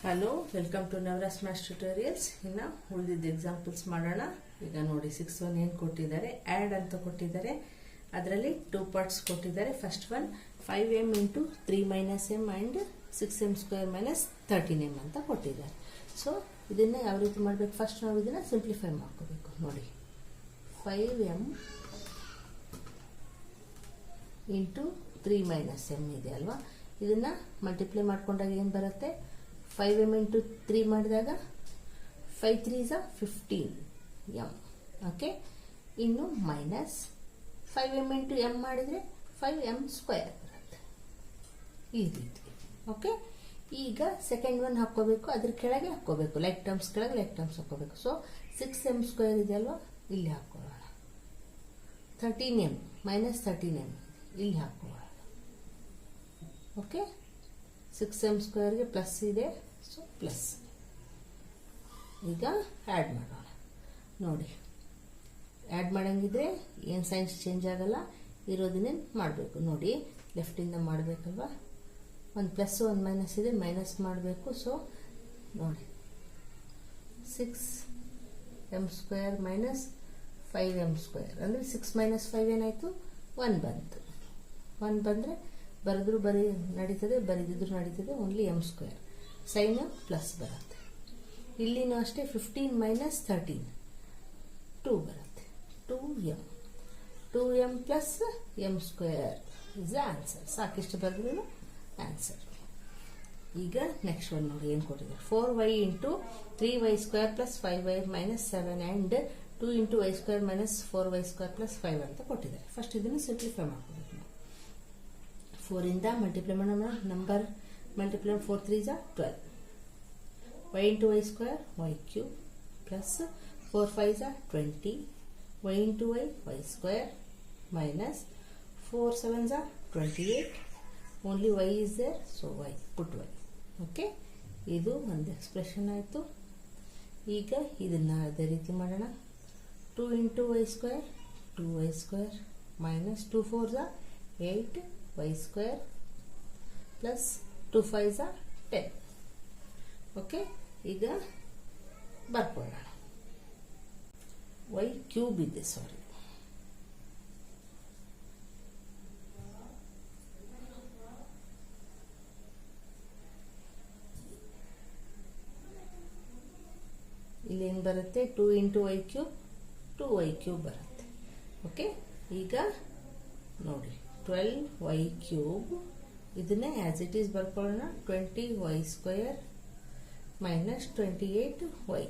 Hello, welcome to Navaras maths tutorials. ಇನ್ನು ಉಳಿದಿದ್ದ examples ಮಾಡೋಣ. ಈಗ ನೋಡಿ 6 ಏನು ಕೊಟ್ಟಿದ್ದಾರೆ, ಆ್ಯಡ್ ಅಂತ ಕೊಟ್ಟಿದ್ದಾರೆ. ಅದರಲ್ಲಿ 2 ಪಾರ್ಟ್ಸ್ ಕೊಟ್ಟಿದ್ದಾರೆ. First one 5m into 3 minus m and 6m square minus 13m ಅಂತ ಕೊಟ್ಟಿದ್ದಾರೆ. ಸೊ ಇದನ್ನು ಯಾವ ರೀತಿ ಮಾಡಬೇಕು? ಫಸ್ಟ್ ನಾವು ಇದನ್ನು ಸಿಂಪ್ಲಿಫೈ ಮಾಡ್ಕೋಬೇಕು. ನೋಡಿ 5m ಇಂಟು 3 ಮೈನಸ್ m ಇದೆ ಅಲ್ವಾ, ಇದನ್ನು ಮಲ್ಟಿಪ್ಲೈ ಮಾಡ್ಕೊಂಡಾಗ ಏನು ಬರುತ್ತೆ? 5m ಇಂಟು 3 ಮಾಡಿದಾಗ 5 3s 15m. ಓಕೆ, ಇನ್ನು ಮೈನಸ್ 5m ಇಂಟು m ಮಾಡಿದರೆ 5m ಸ್ಕ್ವೇರ್ ಬರುತ್ತೆ ಈ ರೀತಿ. ಓಕೆ, ಈಗ ಸೆಕೆಂಡ್ ಒನ್ ಹಾಕ್ಕೋಬೇಕು, ಅದ್ರ ಕೆಳಗೆ ಹಾಕ್ಕೋಬೇಕು, ಲೈಕ್ ಟರ್ಮ್ಸ್ ಕೆಳಗೆ ಲೈಕ್ ಟರ್ಮ್ಸ್ ಹಾಕ್ಕೋಬೇಕು. ಸೊ 6m ಸ್ಕ್ವೇರ್ ಇದೆ ಅಲ್ವಾ, ಇಲ್ಲಿ ಹಾಕ್ಕೊಳ್ಳೋಣ. 13m ಮೈನಸ್ 13m ಇಲ್ಲಿ ಹಾಕ್ಕೊಳ್ಳೋಣ. ಓಕೆ, 6m ಸ್ಕ್ವೇರ್ಗೆ ಪ್ಲಸ್ ಇದೆ, ಸೊ ಪ್ಲಸ್. ಈಗ ಆ್ಯಡ್ ಮಾಡೋಣ. ನೋಡಿ, ಆ್ಯಡ್ ಮಾಡಂಗಿದ್ರೆ ಏನು ಸೈನ್ಸ್ ಚೇಂಜ್ ಆಗಲ್ಲ, ಇರೋದನ್ನೇ ಮಾಡಬೇಕು. ನೋಡಿ, ಲೆಫ್ಟಿಂದ ಮಾಡಬೇಕಲ್ವಾ, ಒಂದು ಪ್ಲಸ್ ಒಂದು ಮೈನಸ್ ಇದೆ, ಮೈನಸ್ ಮಾಡಬೇಕು. ಸೊ ನೋಡಿ 6m square minus 5m square ಅಂದರೆ 6 ಮೈನಸ್ 5 ಏನಾಯಿತು? 1 ಬಂತು. 1 ಬಂದರೆ ಬರೆದ್ರು ನಡೀತದೆ, ಬರೆದಿದ್ರು ನಡೀತದೆ, only m square. Sign plus ಬರುತ್ತೆ. ಇಲ್ಲಿನೂ ಅಷ್ಟೇ 15 ಮೈನಸ್ 13 2 ಬರುತ್ತೆ, 2m plus m square is answer. ಸಾಕಿಷ್ಟು ಬರೆದ್ರು ಆನ್ಸರ್. ಈಗ ನೆಕ್ಸ್ಟ್ ಒನ್ ನೋಡಿ ಏನು ಕೊಟ್ಟಿದ್ದಾರೆ. 4y into 3y square plus 5y minus 7 and 2 into y square minus 4y square plus 5 ಅಂತ ಕೊಟ್ಟಿದ್ದಾರೆ. ಫಸ್ಟ್ ಇದನ್ನು ಸಿಂಪ್ಲಿಫೈ ಮಾಡ್ಕೋಬೇಕು. 4 ಇಂದ ಮಲ್ಟಿಪ್ಲೈ ಮಾಡೋಣ. Number multiply 4 3s 12. y into y square y cube plus 4 5s 20. y into y square minus 4 7s 28. Only y is there, so y put y. Okay, ಇದು ಒಂದು expression ಆಯಿತು. ಈಗ ಇದನ್ನು ಅದೇ ರೀತಿ ಮಾಡೋಣ. 2 into y square 2y square minus 2 4s 8 y square plus 2 5s 10. Okay, ಈಗ ಬರ್ಕೊಳ್ಳೋಣ. y cube ಇದೆ, ಸಾರಿ. ಇಲ್ಲಿ ಏನು ಬರುತ್ತೆ? 2 into y cube 2y cube ಬರುತ್ತೆ. ಓಕೆ, ಈಗ ನೋಡಿ 12y ಕ್ಯೂಬ್, ಇದನ್ನೇ ಆ್ಯಸ್ ಇಟ್ ಈಸ್ ಬರ್ಕೊಳ್ಳೋಣ. 20y square minus 28y.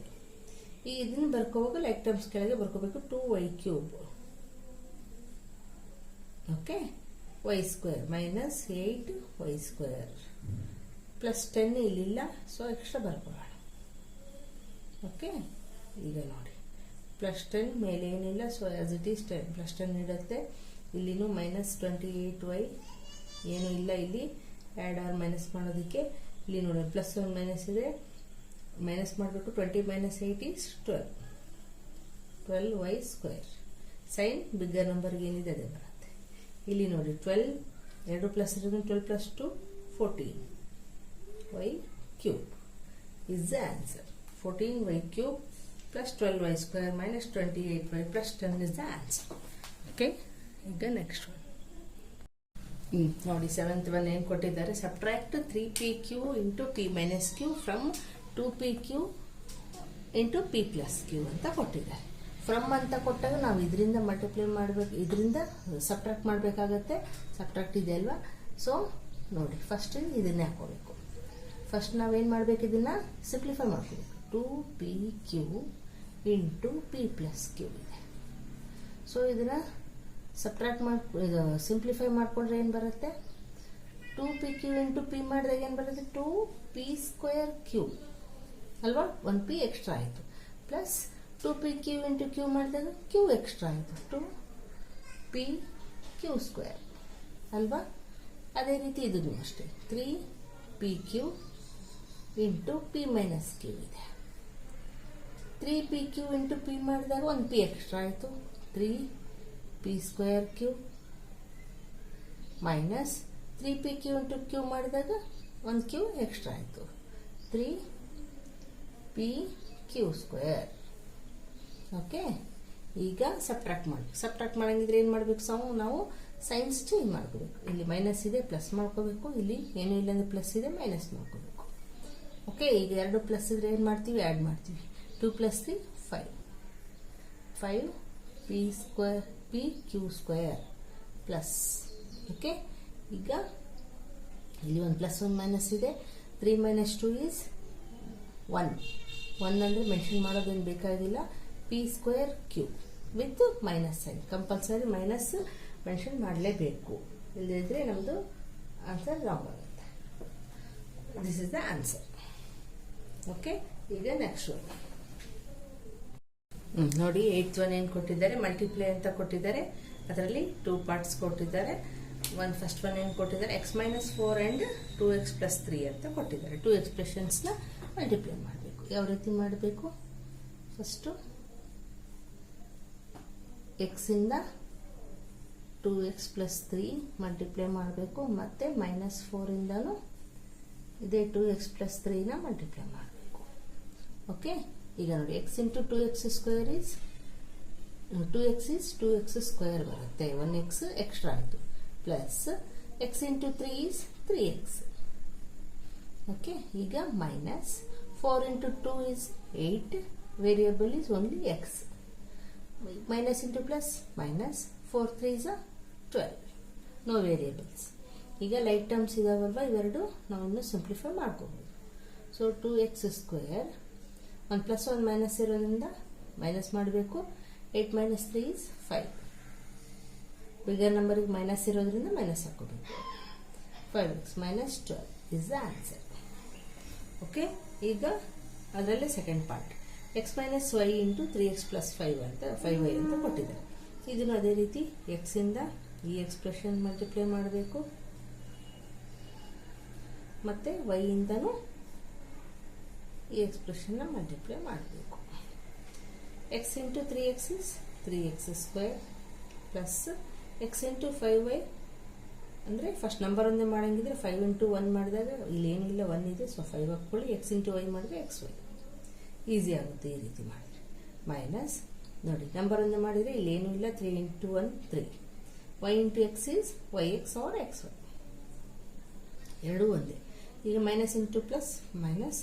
ಈಗ ಇದನ್ನು ಬರ್ಕೋಬೇಕು, ಲೈಕ್ ಟರ್ಮ್ಸ್ ಕೆಳಗೆ ಬರ್ಕೋಬೇಕು. 2y cube okay, y square minus 8y square plus 10 ಇಲ್ಲಿಲ್ಲ, ಸೊ ಎಕ್ಸ್ಟ್ರಾ ಬರ್ಕೊಳ್ಳೋಣ. ಓಕೆ, ಈಗ ನೋಡಿ ಪ್ಲಸ್ 10 ಮೇಲೆ ಏನಿಲ್ಲ, so as it is 10 plus 10 ಇಡುತ್ತೆ. ಇಲ್ಲಿನೂ ಮೈನಸ್ 28y ಏನೂ ಇಲ್ಲ, ಇಲ್ಲಿ ಆ್ಯಡ್ ಆರ್ ಮೈನಸ್ ಮಾಡೋದಕ್ಕೆ. ಇಲ್ಲಿ ನೋಡಿ ಪ್ಲಸ್ 1 ಮೈನಸ್ ಇದೆ, ಮೈನಸ್ ಮಾಡಬೇಕು. 20 minus 8 is 12y square. Sign bigger ನಂಬರ್ಗೆ ಏನಿದೆ ಅದೇ ಬರುತ್ತೆ. ಇಲ್ಲಿ ನೋಡಿ 12 2 plus 12 plus 2 14y cube is the answer. 14y cube plus 12y square minus 28y plus 10 is the answer. Okay, ಈಗ ನೆಕ್ಸ್ಟ್ ಒನ್ ನೋಡಿ. 7th ಒನ್ ಏನು ಕೊಟ್ಟಿದ್ದಾರೆ? Subtract 3pq into p minus q from 2pq into p plus q ಅಂತ ಕೊಟ್ಟಿದ್ದಾರೆ. From ಅಂತ ಕೊಟ್ಟಾಗ ನಾವು ಇದರಿಂದ ಮಲ್ಟಿಪ್ಲೈ ಮಾಡಬೇಕು, ಇದರಿಂದ ಸಬ್ಟ್ರಾಕ್ಟ್ ಮಾಡಬೇಕಾಗತ್ತೆ. ಸಬ್ಟ್ರಾಕ್ಟ್ ಇದೆ ಅಲ್ವಾ, ಸೊ ನೋಡಿ ಫಸ್ಟ್ ಇದನ್ನೇ ಹಾಕೋಬೇಕು. ಫಸ್ಟ್ ನಾವೇನು ಮಾಡಬೇಕು? ಇದನ್ನು ಸಿಂಪ್ಲಿಫೈ ಮಾಡ್ಕೋಬೇಕು. 2pq into p plus q ಇದೆ. ಸೊ ಇದನ್ನು ಸಬ್ಟ್ರಾಕ್ಟ್ ಇದು ಸಿಂಪ್ಲಿಫೈ ಮಾಡಿಕೊಂಡ್ರೆ ಏನು ಬರುತ್ತೆ? 2pq ಇಂಟು p ಮಾಡಿದಾಗ ಏನು ಬರುತ್ತೆ? 2p ಸ್ಕ್ವೇರ್ q ಅಲ್ವಾ, 1p ಎಕ್ಸ್ಟ್ರಾ ಆಯಿತು. ಪ್ಲಸ್ 2pq ಇಂಟು q ಮಾಡಿದಾಗ q ಎಕ್ಸ್ಟ್ರಾ ಆಯಿತು, 2pq ಸ್ಕ್ವೇರ್ ಅಲ್ವಾ. ಅದೇ ರೀತಿ ಇದನ್ನು ಅಷ್ಟೇ 3pq into p minus q ಇದೆ. 3pq ಇಂಟು p ಮಾಡಿದಾಗ 1p ಎಕ್ಸ್ಟ್ರಾ ಆಯಿತು, 3p square q minus 3pq into q ಮಾಡಿದಾಗ 1q ಎಕ್ಸ್ಟ್ರಾ ಆಯಿತು, 3pq². ಓಕೆ, ಈಗ ಸಬ್ಟ್ರಾಕ್ಟ್ ಮಾಡಿ. ಸಬ್ಟ್ರಾಕ್ಟ್ ಮಾಡಂಗಿದ್ರೆ ಏನು ಮಾಡಬೇಕು? ನಾವು ಸೈನ್ಸ್ ಚೇಂಜ್ ಮಾಡ್ಕೋಬೇಕು. ಇಲ್ಲಿ ಮೈನಸ್ ಇದೆ, ಪ್ಲಸ್ ಮಾಡ್ಕೋಬೇಕು. ಇಲ್ಲಿ ಏನೂ ಇಲ್ಲ ಅಂದರೆ ಪ್ಲಸ್ ಇದೆ, ಮೈನಸ್ ಮಾಡ್ಕೋಬೇಕು. ಓಕೆ, ಈಗ 2 ಪ್ಲಸ್ ಇದ್ರೆ ಏನು ಮಾಡ್ತೀವಿ? ಆ್ಯಡ್ ಮಾಡ್ತೀವಿ. 2 + 3 5 5pq² ಪ್ಲಸ್. ಓಕೆ, ಈಗ ಇಲ್ಲಿ ಒಂದು ಪ್ಲಸ್ ಒಂದು ಮೈನಸ್ ಇದೆ. 3 - 2 = 1. 1 ಅಂದರೆ ಮೆನ್ಷನ್ ಮಾಡೋದೇನು ಬೇಕಾಗಿಲ್ಲ. p²q with minus sign. Compulsory minus mention ಮಾಡಲೇಬೇಕು, ಇಲ್ಲದಿದ್ದರೆ ನಮ್ಮದು ಆನ್ಸರ್ ರಾಂಗ್ ಆಗುತ್ತೆ. This is the answer. Okay, ಈಗ ನೆಕ್ಸ್ಟ್ ನೋಡಿ, 8th ಒನ್ ಏನು ಕೊಟ್ಟಿದ್ದಾರೆ? ಮಲ್ಟಿಪ್ಲೈ ಅಂತ ಕೊಟ್ಟಿದ್ದಾರೆ. ಅದರಲ್ಲಿ 2 ಪಾರ್ಟ್ಸ್ ಕೊಟ್ಟಿದ್ದಾರೆ. ಫಸ್ಟ್ ಒನ್ ಏನು ಕೊಟ್ಟಿದ್ದಾರೆ? x - 4 ಆ್ಯಂಡ್ 2x + 3 ಅಂತ ಕೊಟ್ಟಿದ್ದಾರೆ. 2 ಎಕ್ಸ್ಪ್ರೆಷನ್ಸ್ನ ಮಲ್ಟಿಪ್ಲೈ ಮಾಡಬೇಕು. ಯಾವ ರೀತಿ ಮಾಡಬೇಕು? ಫಸ್ಟು x ಇಂದ 2x + 3 ಮಲ್ಟಿಪ್ಲೈ ಮಾಡಬೇಕು. ಮತ್ತು -4 ಇಂದನೂ ಇದೇ 2x + 3ನ ಮಲ್ಟಿಪ್ಲೈ ಮಾಡಬೇಕು. ಓಕೆ, ಈಗ ನೋಡಿ, x × 2x² is 2x is 2x² ಬರುತ್ತೆ. 1x ಎಕ್ಸ್ಟ್ರಾ ಆಯಿತು. Plus x × 3 is 3x. Okay, ಈಗ minus 4 × 2 is 8. Variable is only x. Minus into plus minus 4 × 3 is 12. No variables. ಈಗ ಲೈಟ್ ಟರ್ಮ್ಸ್ ಇದಾವಲ್ವ, ಇವೆರಡು ನಾವು ಇನ್ನು ಸಿಂಪ್ಲಿಫೈ ಮಾಡ್ಕೋಬೋದು. ಸೊ 2x², 1 + 1 ಮೈನಸ್ ಇರೋದ್ರಿಂದ ಮೈನಸ್ ಮಾಡಬೇಕು. 8 - 3 is 5. ಬಿಗರ್ ನಂಬರಿಗೆ ಮೈನಸ್ ಇರೋದ್ರಿಂದ ಮೈನಸ್ ಹಾಕೋಬೇಕು. 5x - 12 is the answer. Okay, ಈಗ ಅದರಲ್ಲೇ second part x - y × 3x + 5y ಅಂತ ಕೊಟ್ಟಿದ್ದಾರೆ. ಇದನ್ನು ಅದೇ ರೀತಿ x ಇಂದ ಈ ಎಕ್ಸ್ಪ್ರೆಷನ್ ಮಲ್ಟಿಪ್ಲೈ ಮಾಡಬೇಕು. ಮತ್ತು y ಇಂದನೂ ಈ ಎಕ್ಸ್ಪ್ರೆಷನ್ನ ಮಲ್ಟಿಪ್ಲೈ ಮಾಡಬೇಕು. x × 3x is 3x² plus x × 5y ಅಂದರೆ ಫಸ್ಟ್ ನಂಬರ್ ಒಂದೇ ಮಾಡಂಗಿದ್ರೆ 5 × 1 ಮಾಡಿದಾಗ ಇಲ್ಲಿ ಏನಿಲ್ಲ, 1 ಇದೆ. ಸೊ 5 ಹಾಕ್ಕೊಳ್ಳಿ. x × y ಮಾಡಿದ್ರೆ xy. ಈಸಿ ಆಗುತ್ತೆ ಈ ರೀತಿ ಮಾಡಿದ್ರೆ. ಮೈನಸ್ ನೋಡಿ, ನಂಬರ್ ಒಂದೇ ಮಾಡಿದರೆ ಇಲ್ಲಿ ಏನೂ ಇಲ್ಲ. 3 × 1 3. y × x is yx or xy. ಎರಡೂ ಒಂದೇ. ಈಗ minus into plus minus.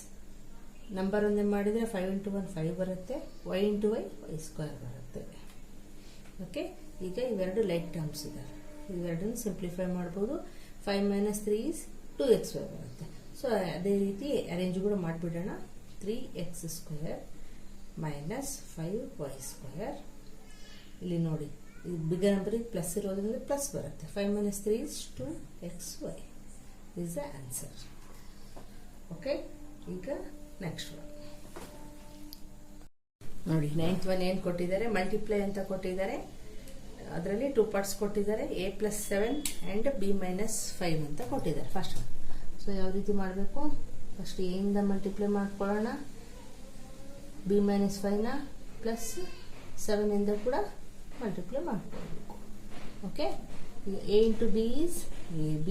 Number ಒಂದೇ ಮಾಡಿದರೆ 5 × 1 5 ಬರುತ್ತೆ. y × y y² ಬರುತ್ತೆ. ಓಕೆ, ಈಗ ಇವೆರಡು ಲೈಟ್ ಟರ್ಮ್ಸ್ ಇದ್ದಾವೆ. ಇವೆರಡನ್ನು ಸಿಂಪ್ಲಿಫೈ ಮಾಡ್ಬೋದು. 5 - 3 is 2xy ಬರುತ್ತೆ. ಸೊ ಅದೇ ರೀತಿ ಅರೇಂಜ್ ಕೂಡ ಮಾಡಿಬಿಡೋಣ. 3x² minus 5y². ಇಲ್ಲಿ ನೋಡಿ, ಬಿಗರ್ ನಂಬರಿಗೆ ಪ್ಲಸ್ ಇರೋದ್ರಿಂದ ಪ್ಲಸ್ ಬರುತ್ತೆ. 5 - 3 is 2xy is the answer. Okay, ಈಗ ನೆಕ್ಸ್ಟ್ ಒನ್ ನೋಡಿ. 9th ಒನ್ ಏನು ಕೊಟ್ಟಿದ್ದಾರೆ? ಮಲ್ಟಿಪ್ಲೈ ಅಂತ ಕೊಟ್ಟಿದ್ದಾರೆ. ಅದರಲ್ಲಿ 2 ಪಾರ್ಟ್ಸ್ ಕೊಟ್ಟಿದ್ದಾರೆ. a + 7 ಆ್ಯಂಡ್ b - 5 ಅಂತ ಕೊಟ್ಟಿದ್ದಾರೆ ಫಸ್ಟ್ ಒನ್. ಸೊ ಯಾವ ರೀತಿ ಮಾಡಬೇಕು? ಫಸ್ಟ್ a ಇಂದ ಮಲ್ಟಿಪ್ಲೈ ಮಾಡ್ಕೊಳ್ಳೋಣ. b - 5ನ ಪ್ಲಸ್ 7 ಇಂದ ಕೂಡ ಮಲ್ಟಿಪ್ಲೈ ಮಾಡ್ಕೊಳ್ಬೇಕು. Okay, a × b is ab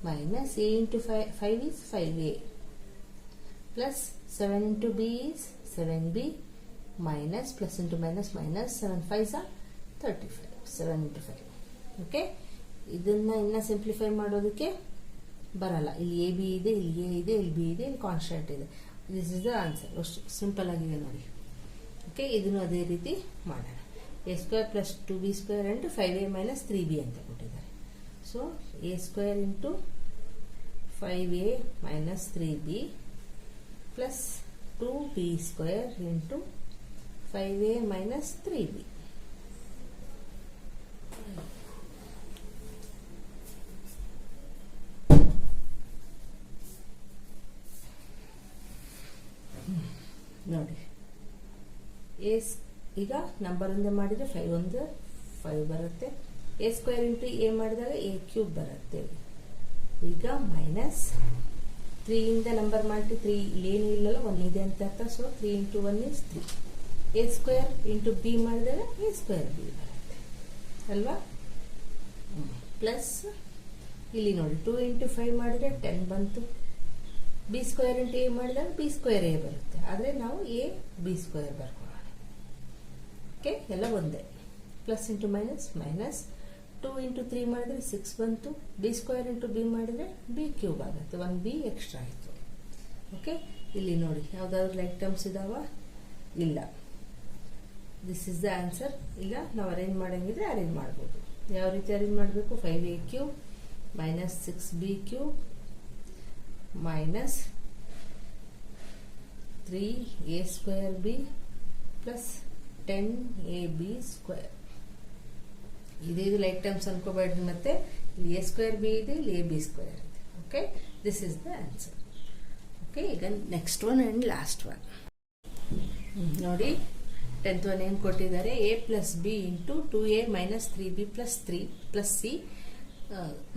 minus a × 5 is 5a plus 7 × b is 7b minus plus into minus minus 7 5s are 35. 7 × 5. Okay, ಇದನ್ನು ಇನ್ನು ಸಿಂಪ್ಲಿಫೈ ಮಾಡೋದಕ್ಕೆ ಬರಲ್ಲ. ಇಲ್ಲಿ ಎ ಬಿ ಇದೆ, ಇಲ್ಲಿ ಎ ಇದೆ, ಇಲ್ಲಿ ಬಿ ಇದೆ, ಇಲ್ಲಿ ಕಾನ್ಸ್ಟೆಂಟ್ ಇದೆ. This is the answer. ಅಷ್ಟು ಸಿಂಪಲ್ ಆಗಿದೆ ನೋಡಿ. ಓಕೆ, ಇದನ್ನು ಅದೇ ರೀತಿ ಮಾಡೋಣ. a² + 2b² and 5a - 3b ಅಂತ ಕೊಟ್ಟಿದ್ದಾರೆ. So a² × 5a - 3b plus 2b² × 5a - 3b. ನೋಡಿ, ಈಗ ನಂಬರ್ ಒಂದೇ ಮಾಡಿದರೆ 5 1 5 ಬರುತ್ತೆ. a² × a ಮಾಡಿದಾಗ a³ ಬರುತ್ತೆ. ಈಗ ಮೈನಸ್ 3 ಇಂದ ನಂಬರ್ ಮಾಡಿ 3 ಇಲ್ಲೇನು ಇಲ್ಲಲ್ಲ, 1 ಇದೆ ಅಂತ ಅರ್ಥ. So 3 × 1 is 3. a² × b ಮಾಡಿದಾಗ a²b ಬರುತ್ತೆ ಅಲ್ವಾ. ಪ್ಲಸ್ ಇಲ್ಲಿ ನೋಡಿ 2 × 5 ಮಾಡಿದರೆ 10 ಬಂತು. ಬಿ ಸ್ಕ್ವೇರ್ ಇಂಟು ಎ ಮಾಡಿದಾಗ ಬಿ ಸ್ಕ್ವೇರ್ ಎ ಬರುತ್ತೆ, ಆದರೆ ನಾವು ಎ ಬಿ ಸ್ಕ್ವೇರ್ ಬರ್ಕೊಳ್ಳೋಣ. ಓಕೆ, ಎಲ್ಲ ಒಂದೇ. Plus into minus minus 2 into 3 ಮಾಡಿದ್ರೆ 6 ಬಂತು. ಬಿ ಸ್ಕ್ವೇರ್ ಇಂಟು ಬಿ ಮಾಡಿದ್ರೆ ಬಿ ಕ್ಯೂಬ್ ಆಗುತ್ತೆ, 1 ಬಿ ಎಕ್ಸ್ಟ್ರಾ ಆಯಿತು. ಓಕೆ, ಇಲ್ಲಿ ನೋಡಿ ಯಾವುದಾದ್ರು ಲೈಕ್ ಟರ್ಮ್ಸ್ ಇದಾವ? ಇಲ್ಲ. This is the answer. ಇಲ್ಲ, ನಾವು ಅರೇಂಜ್ ಮಾಡಂಗಿದ್ರೆ ಅರೇಂಜ್ ಮಾಡ್ಬೋದು. ಯಾವ ರೀತಿ ಅರೇಂಜ್ ಮಾಡಬೇಕು? 5a cube minus 6b cube minus 3a square B plus 10ab square. ಇದು ಲೈಕ್ ಟರ್ಮ್ಸ್ ಅನ್ಕೋಬೇಡ್ರಿ. ಮತ್ತೆ ಇಲ್ಲಿ a ಸ್ಕ್ವೇರ್ ಬಿ ಇದೆ, ಇಲ್ಲಿ ab ಸ್ಕ್ವೇರ್ ಇದೆ. Okay, this is the answer. Okay, ಈಗ next one and last one ನೋಡಿ. 10th ಒನ್ ಏನು ಕೊಟ್ಟಿದ್ದಾರೆ? a plus B into 2a minus 3b plus 3 plus C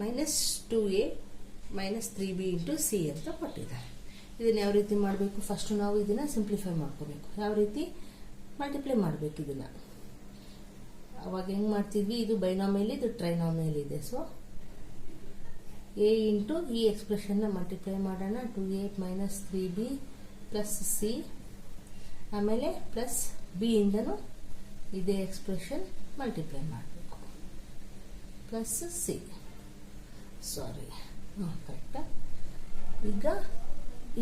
minus 2a minus 3b into C ಅಂತ ಕೊಟ್ಟಿದ್ದಾರೆ. ಇದನ್ನ ಯಾವ ರೀತಿ ಮಾಡಬೇಕು? ಫಸ್ಟ್ ನಾವು ಇದನ್ನ ಸಿಂಪ್ಲಿಫೈ ಮಾಡ್ಕೋಬೇಕು. ಯಾವ ರೀತಿ? ಮಲ್ಟಿಪ್ಲೈ ಮಾಡಬೇಕು ಇದನ್ನ. ಅವಾಗ ಹೆಂಗೆ ಮಾಡ್ತಿದ್ವಿ? ಇದು ಬೈನಾಮಿಯಲ್, ಇದು ಟ್ರೈನಾಮಿಯಲ್ ಇದೆ. ಸೊ ಎ ಇಂಟು ಈ ಎಕ್ಸ್ಪ್ರೆಷನ್ನ ಮಲ್ಟಿಪ್ಲೈ ಮಾಡೋಣ. 2a minus 3b plus C, ಆಮೇಲೆ ಪ್ಲಸ್ ಬಿ ಇಂದನೂ ಇದೇ ಎಕ್ಸ್ಪ್ರೆಷನ್ ಮಲ್ಟಿಪ್ಲೈ ಮಾಡಬೇಕು. ಪ್ಲಸ್ ಸಿ, ಸಾರಿ, ಕರೆಕ್ಟಾ?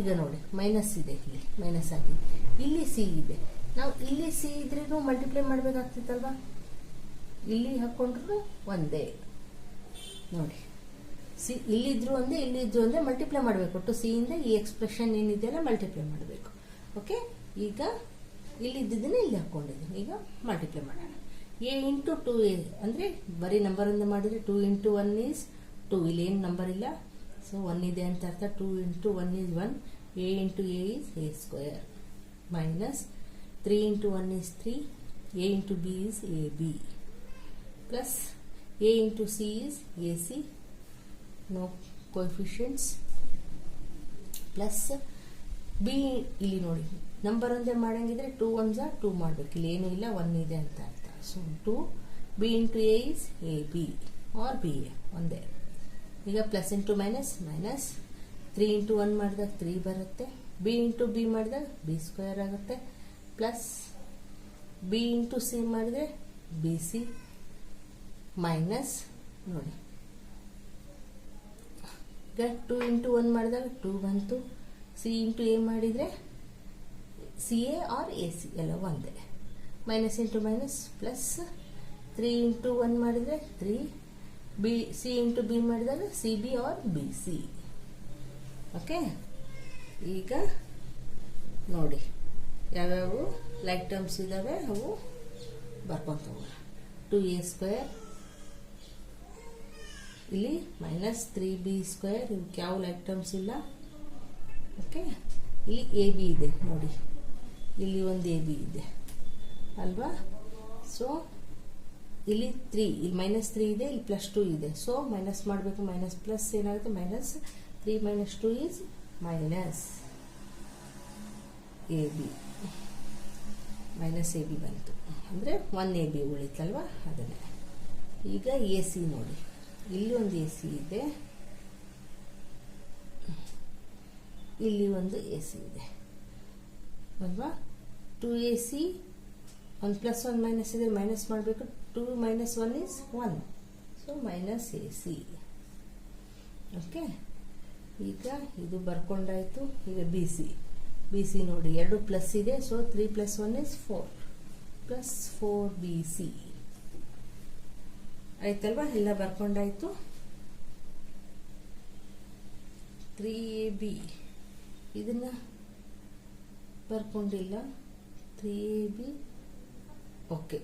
ಈಗ ನೋಡಿ ಮೈನಸ್ ಇದೆ, ಇಲ್ಲಿ ಮೈನಸ್ ಆಗಿದೆ, ಇಲ್ಲಿ ಸಿ ಇದೆ. ನಾವು ಇಲ್ಲಿ ಸಿ ಇದ್ರೂ ಮಲ್ಟಿಪ್ಲೈ ಮಾಡಬೇಕಾಗ್ತಿತ್ತಲ್ವಾ? ಇಲ್ಲಿ ಹಾಕೊಂಡ್ರು ಒಂದೇ ನೋಡಿ. ಸಿ ಇಲ್ಲಿದ್ರು ಒಂದೇ, ಇಲ್ಲಿದ್ರು ಒಂದೇ, ಮಲ್ಟಿಪ್ಲೈ ಮಾಡಬೇಕು. ಒಟ್ಟು ಸಿ ಇಂದ ಈ ಎಕ್ಸ್ಪ್ರೆಷನ್ ಏನಿದೆಯಲ್ಲ ಮಲ್ಟಿಪ್ಲೈ ಮಾಡಬೇಕು. ಓಕೆ, ಈಗ ಇಲ್ಲಿದ್ದನ್ನ ಇಲ್ಲಿ ಹಾಕೊಂಡಿದ್ದೀನಿ. ಈಗ ಮಲ್ಟಿಪ್ಲೈ ಮಾಡೋಣ. ಎ ಇಂಟು 2a ಅಂದರೆ ಬರೀ ನಂಬರಿಂದ ಮಾಡಿದರೆ 2 ಇಂಟು 1 ಈಸ್ 2. ಇಲ್ಲಿ ಏನು ನಂಬರ್ ಇಲ್ಲ, ಸೊ 1 ಇದೆ ಅಂತ ಅರ್ಥ. 2 into 1 is 1. a into a is a square minus 3 into 1 is 3. a into b is ab plus a into c is ac, no coefficients, plus b. ಇಲ್ಲಿ ನೋಡಿ ನಂಬರ್ ಒಂದೇ ಮಾಡಂಗಿದ್ರೆ 2 1s 2 ಮಾಡಬೇಕು. ಇಲ್ಲಿ ಏನೂ ಇಲ್ಲ, 1 ಇದೆ ಅಂತ ಅರ್ಥ. So 2 b into a is ab or b a ಒಂದೇ. ಈಗ plus into minus minus 3 into 1 ಮಾಡಿದಾಗ 3 ಬರುತ್ತೆ. b ಇಂಟು b ಮಾಡಿದಾಗ b ಸ್ಕ್ವೇರ್ ಆಗುತ್ತೆ. ಪ್ಲಸ್ b ಇಂಟು ಸಿ ಮಾಡಿದ್ರೆ ಬಿ ಸಿ ಮೈನಸ್ ನೋಡಿ. ಈಗ 2 ಇಂಟು 1 ಮಾಡಿದಾಗ 2 ಬಂತು. ಸಿ ಇಂಟು ಎ ಮಾಡಿದರೆ c a or a c ಎಲ್ಲ ಒಂದೇ. Minus into minus plus 3 into 1 ಮಾಡಿದರೆ 3. ಬಿ ಸಿ ಇಂಟು ಬಿ ಮಾಡಿದಾಗ c b or b c. Okay, ಈಗ ನೋಡಿ ಯಾವ್ಯಾವು ಲೈಕ್ ಟರ್ಮ್ಸ್ ಇದ್ದಾವೆ ಅವು ಬರ್ಕೊಂತ ಹೋಗೋಣ. 2a ಸ್ಕ್ವೇರ್, ಇಲ್ಲಿ ಮೈನಸ್ 3b ಸ್ಕ್ವೇರ್, ಇವಕ್ಕೆ ಯಾವ ಲೈಕ್ ಟರ್ಮ್ಸ್ ಇಲ್ಲ. ಓಕೆ, ಇಲ್ಲಿ ಎ ಬಿ ಇದೆ ನೋಡಿ, ಇಲ್ಲಿ ಒಂದು ಎ ಬಿ ಇದೆ ಅಲ್ವಾ? ಸೊ ಇಲ್ಲಿ 3, ಇಲ್ಲಿ ಮೈನಸ್ 3 ಇದೆ, ಇಲ್ಲಿ ಪ್ಲಸ್ 2 ಇದೆ. ಸೊ ಮೈನಸ್ ಮಾಡಬೇಕು. ಮೈನಸ್ ಪ್ಲಸ್ ಏನಾಗುತ್ತೆ? Minus 3 minus 2 is minus A B. Minus A B ಬಂತು ಅಂದರೆ 1 ಎ ಬಿ ಉಳಿತಲ್ವಾ? ಅದನ್ನೇ. ಈಗ ಎ ಸಿ ನೋಡಿ, ಇಲ್ಲಿ ಒಂದು ಎ ಸಿ ಇದೆ, ಇಲ್ಲಿ ಒಂದು ಎ ಸಿ ಇದೆ ಅಲ್ವಾ? 2ac 1 ಪ್ಲಸ್ 1 ಮೈನಸ್ ಇದೆ, ಮೈನಸ್ ಮಾಡಬೇಕು. 2 minus 1 is 1. So minus A C. Okay, ಈಗ ಇದು ಬರ್ಕೊಂಡಾಯ್ತು. ಈಗ ಬಿ ಸಿ ನೋಡಿ, 2 ಪ್ಲಸ್ ಇದೆ. So 3 plus 1 is 4 plus 4bc ಆಯ್ತಲ್ವಾ? ಎಲ್ಲ ಬರ್ಕೊಂಡಾಯ್ತು. 3ab ಇದನ್ನ ಬರ್ಕೊಂಡಿಲ್ಲ. 3ab okay,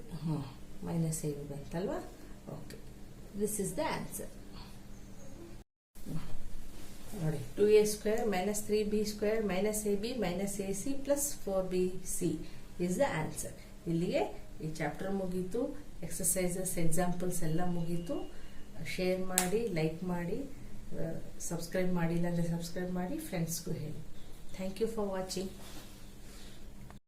minus A B ಬಂತಲ್ವಾ? Okay, this is the answer. ನೋಡಿ, 2a square minus 3b square minus ab minus ac plus 4bc is the answer. ಇಲ್ಲಿಗೆ ಈ ಚಾಪ್ಟರ್ ಮುಗೀತು. ಎಕ್ಸಸೈಸಸ್, ಎಕ್ಸಾಂಪಲ್ಸ್ ಎಲ್ಲ ಮುಗೀತು. ಶೇರ್ ಮಾಡಿ, ಲೈಕ್ ಮಾಡಿ, ಸಬ್ಸ್ಕ್ರೈಬ್ ಮಾಡಿಲ್ಲ ಅಂದರೆ ಸಬ್ಸ್ಕ್ರೈಬ್ ಮಾಡಿ, ಫ್ರೆಂಡ್ಸ್ಗೂ ಹೇಳಿ. Thank you for watching.